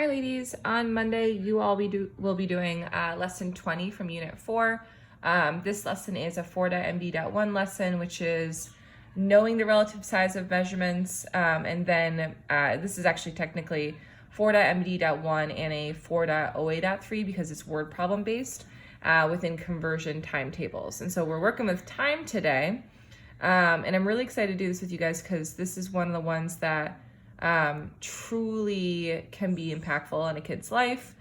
Hi ladies, on Monday you all will be doing lesson 20 from unit 4. This lesson is a 4.md.1 lesson, which is knowing the relative size of measurements, and then this is actually technically 4.md.1 and a 4.OA.3 because it's word problem based within conversion timetables. And so we're working with time today, and I'm really excited to do this with you guys because this is one of the ones that truly can be impactful on a kid's life.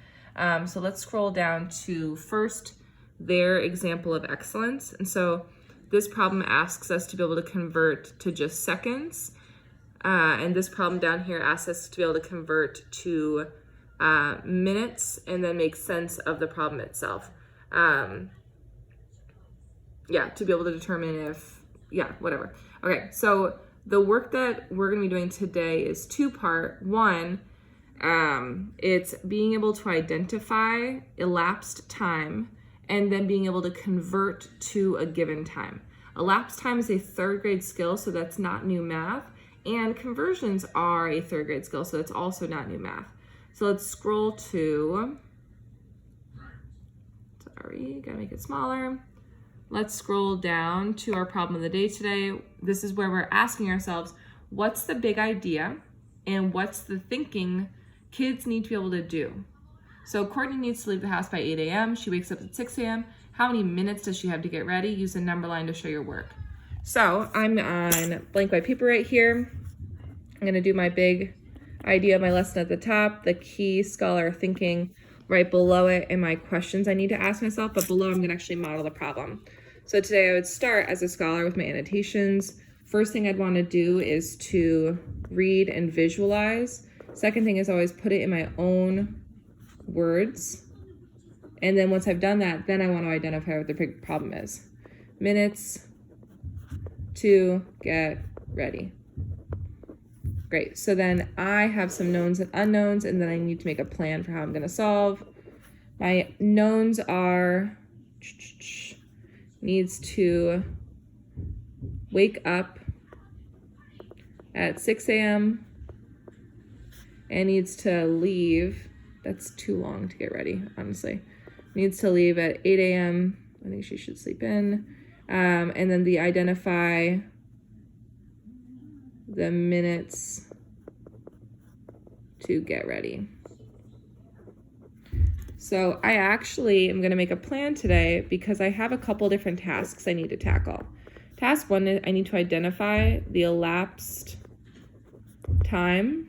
So let's scroll down to first their example of excellence. And so this problem asks us to be able to convert to just seconds. And this problem down here asks us to be able to convert to minutes and then make sense of the problem itself. To be able to determine if, whatever. Okay, so the work that we're going to be doing today is two-part. One, it's being able to identify elapsed time and then being able to convert to a given time. Elapsed time is a third grade skill, so that's not new math. And conversions are a third grade skill, so that's also not new math. So let's scroll to, gotta make it smaller. Let's scroll down to our problem of the day today. This is where we're asking ourselves, what's the big idea and what's the thinking kids need to be able to do? So Courtney needs to leave the house by 8 a.m. She wakes up at 6 a.m. How many minutes does she have to get ready? Use a number line to show your work. So I'm on blank white paper right here. I'm gonna do my big idea of my lesson at the top, the key scholar thinking right below it, and my questions I need to ask myself, but below I'm gonna actually model the problem. So today I would start as a scholar with my annotations. First thing I'd wanna do is to read and visualize. Second thing is always put it in my own words. And then once I've done that, then I wanna identify what the big problem is. Minutes to get ready. Great, so then I have some knowns and unknowns, and then I need to make a plan for how I'm gonna solve. My knowns are, needs to wake up at 6 a.m. and needs to leave, that's too long to get ready, honestly. Needs to leave at 8 a.m. I think she should sleep in. And then the identify the minutes to get ready. So I actually am gonna make a plan today because I have a couple different tasks I need to tackle. Task one, I need to identify the elapsed time.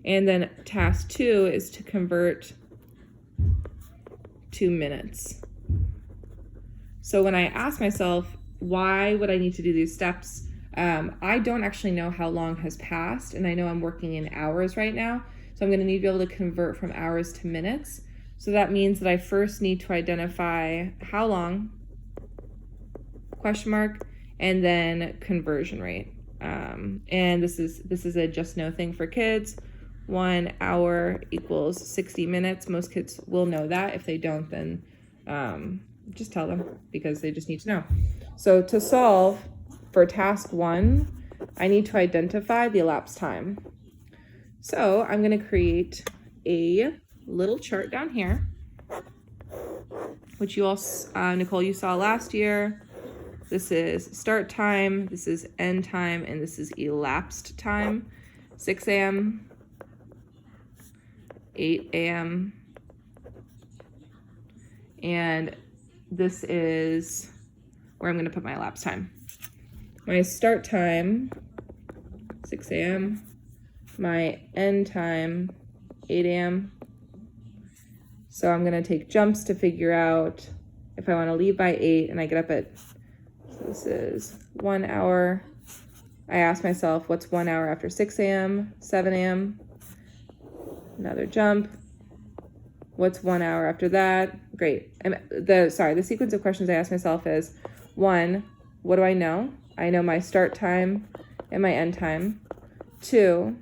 And then task two is to convert to minutes. So when I ask myself, why would I need to do these steps? I don't actually know how long has passed, and I know I'm working in hours right now. So I'm gonna need to be able to convert from hours to minutes. So that means that I first need to identify how long, question mark, and then conversion rate. And this is a just know thing for kids. 1 hour equals 60 minutes. Most kids will know that. If they don't, then just tell them because they just need to know. So to solve for task one, I need to identify the elapsed time. So I'm gonna create a little chart down here, which you all, Nicole, you saw last year. This is start time, this is end time, and this is elapsed time. 6 a.m., 8 a.m., and this is where I'm gonna put my elapsed time. My start time, 6 a.m., my end time, 8 a.m. So I'm gonna take jumps to figure out if I wanna leave by 8 and I get up at, so this is 1 hour. I ask myself, what's 1 hour after 6 a.m., 7 a.m.? Another jump. What's 1 hour after that? Great. And the sequence of questions I ask myself is, 1, what do I know? I know my start time and my end time. 2,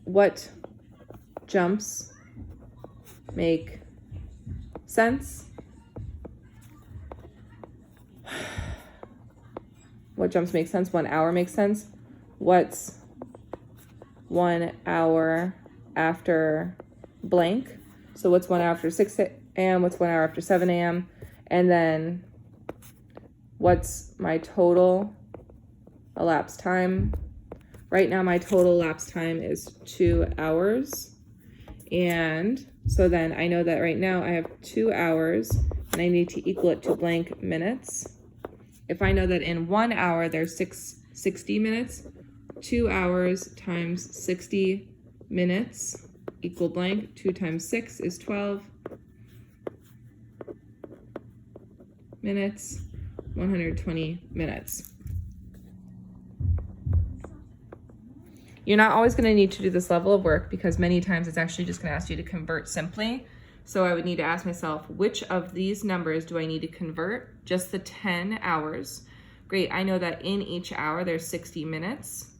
what jumps make sense? What jumps make sense? 1 hour makes sense. What's 1 hour after blank? So what's 1 hour after 6 a.m.? What's 1 hour after 7 a.m.? And then what's my total elapsed time? Right now, my total elapsed time is 2 hours. And so then I know that right now I have 2 hours and I need to equal it to blank minutes. If I know that in 1 hour there's 60 minutes, 2 hours times 60 minutes equal blank. 2 times 6 is 12 minutes, 120 minutes. You're not always going to need to do this level of work because many times it's actually just going to ask you to convert simply. So I would need to ask myself, which of these numbers do I need to convert? Just the 10 hours. Great, I know that in each hour there's 60 minutes.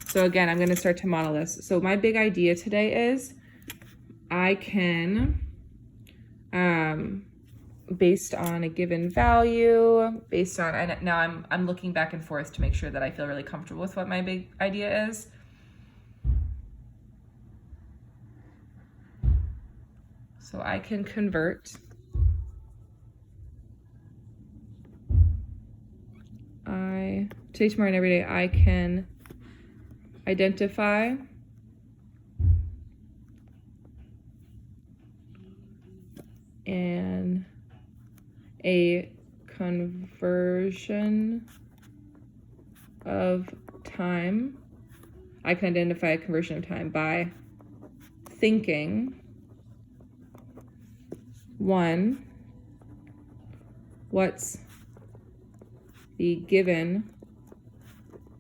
So again, I'm going to start to model this. So my big idea today is I can, based on a given value, based on, and now I'm looking back and forth to make sure that I feel really comfortable with what my big idea is. So I can convert today, tomorrow, and every day. I can identify a conversion of time. I can identify a conversion of time by thinking, 1, what's the given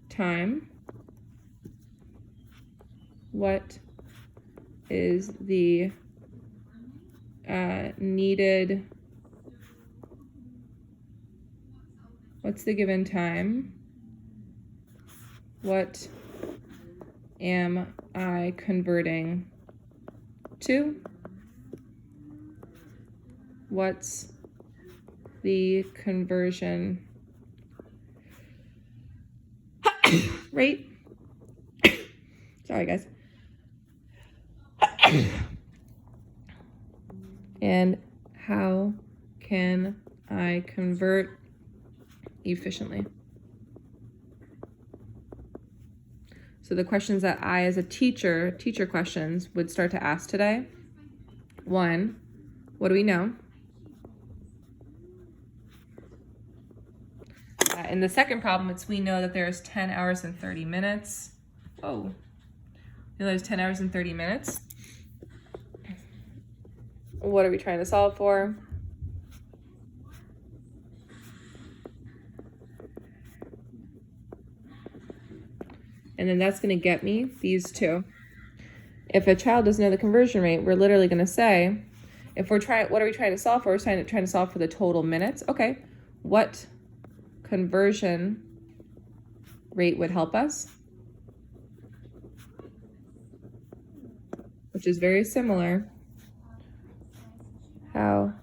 time? What is the needed, what's the given time? What am I converting to? What's the conversion rate? Sorry, guys. And how can I convert efficiently? So the questions that I, as a teacher questions, would start to ask today. 1, what do we know? In the second problem, it's we know that there's 10 hours and 30 minutes. Oh, we know there's 10 hours and 30 minutes. What are we trying to solve for? And then that's going to get me these two. If a child doesn't know the conversion rate, we're literally going to say, if we're trying, what are we trying to solve for? We're trying to solve for the total minutes. Okay, what conversion rate would help us? Which is very similar. How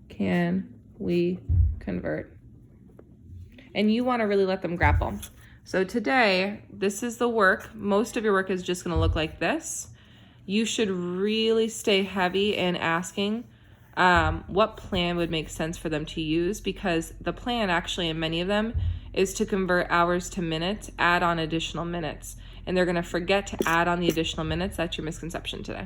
can we convert? And you want to really let them grapple. So today, this is the work. Most of your work is just going to look like this. You should really stay heavy in asking what plan would make sense for them to use, because the plan actually in many of them is to convert hours to minutes, add on additional minutes, and they're going to forget to add on the additional minutes. That's your misconception today.